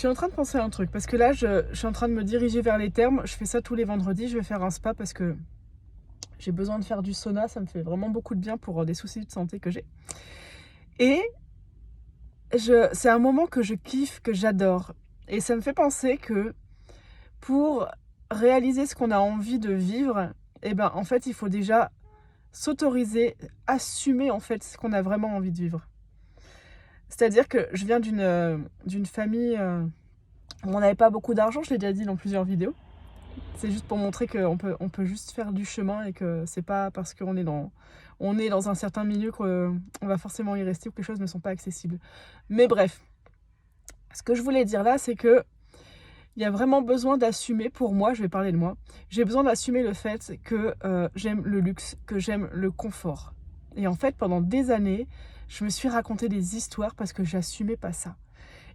suis en train de penser à un truc, parce que là, je suis en train de me diriger vers les termes. Je fais ça tous les vendredis, je vais faire un spa parce que j'ai besoin de faire du sauna, ça me fait vraiment beaucoup de bien pour des soucis de santé que j'ai. Et c'est un moment que je kiffe, que j'adore. Et ça me fait penser que pour réaliser ce qu'on a envie de vivre, eh ben, en fait, il faut déjà s'autoriser, assumer en fait ce qu'on a vraiment envie de vivre. C'est-à-dire que je viens d'une famille où on n'avait pas beaucoup d'argent, je l'ai déjà dit dans plusieurs vidéos. C'est juste pour montrer on peut juste faire du chemin et que c'est pas parce qu'on est on est dans un certain milieu qu'on va forcément y rester ou que les choses ne sont pas accessibles. Mais bref, ce que je voulais dire là, c'est que il y a vraiment besoin d'assumer, pour moi, je vais parler de moi, j'ai besoin d'assumer le fait que j'aime le luxe, que j'aime le confort. Et en fait, pendant des années, je me suis raconté des histoires parce que j'assumais pas ça.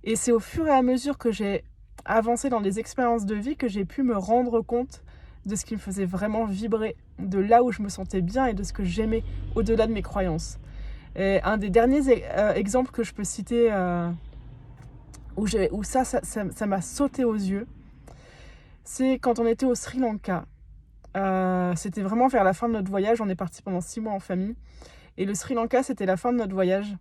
Et c'est au fur et à mesure que j'ai avancé dans des expériences de vie que j'ai pu me rendre compte de ce qui me faisait vraiment vibrer, de là où je me sentais bien et de ce que j'aimais au-delà de mes croyances. Et un des derniers exemples que je peux citer où ça m'a sauté aux yeux, c'est quand on était au Sri Lanka. C'était vraiment vers la fin de notre voyage, on est parti pendant 6 mois en famille. Et le Sri Lanka, c'était la fin de notre voyage.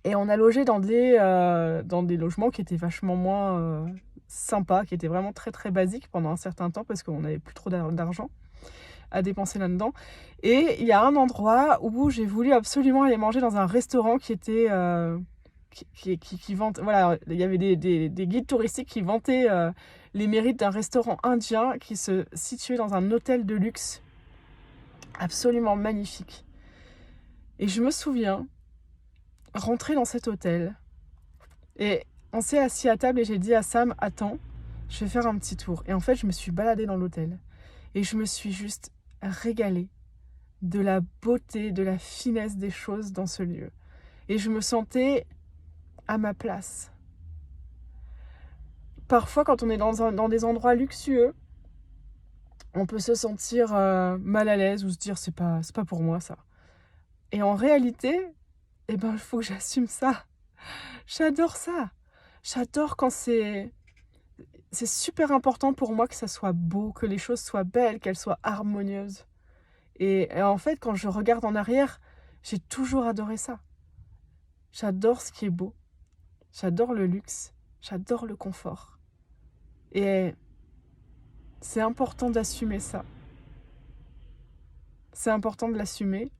Et on a logé dans des logements qui étaient vachement moins sympas, qui étaient vraiment très très basiques pendant un certain temps parce qu'on n'avait plus trop d'argent à dépenser là-dedans. Et il y a un endroit où j'ai voulu absolument aller manger dans un restaurant qui était... qui vante, voilà, il y avait des guides touristiques qui vantaient les mérites d'un restaurant indien qui se situait dans un hôtel de luxe absolument magnifique. Et je me souviens rentrer dans cet hôtel et on s'est assis à table et j'ai dit à Sam, attends, je vais faire un petit tour. Et en fait, je me suis baladée dans l'hôtel et je me suis juste régalée de la beauté, de la finesse des choses dans ce lieu. Et je me sentais à ma place. Parfois, quand on est dans des endroits luxueux, on peut se sentir mal à l'aise ou se dire c'est pas pour moi ça. Et en réalité, eh ben, il faut que j'assume ça. J'adore ça. J'adore quand c'est super important pour moi que ça soit beau, que les choses soient belles, qu'elles soient harmonieuses. Et en fait, quand je regarde en arrière, j'ai toujours adoré ça. J'adore ce qui est beau. J'adore le luxe. J'adore le confort. Et c'est important d'assumer ça. C'est important de l'assumer,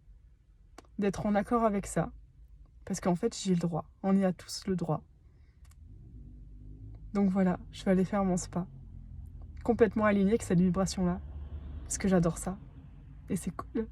d'être en accord avec ça. Parce qu'en fait, j'ai le droit. On y a tous le droit. Donc voilà, je vais aller faire mon spa. Complètement aligné avec cette vibration-là. Parce que j'adore ça. Et c'est cool.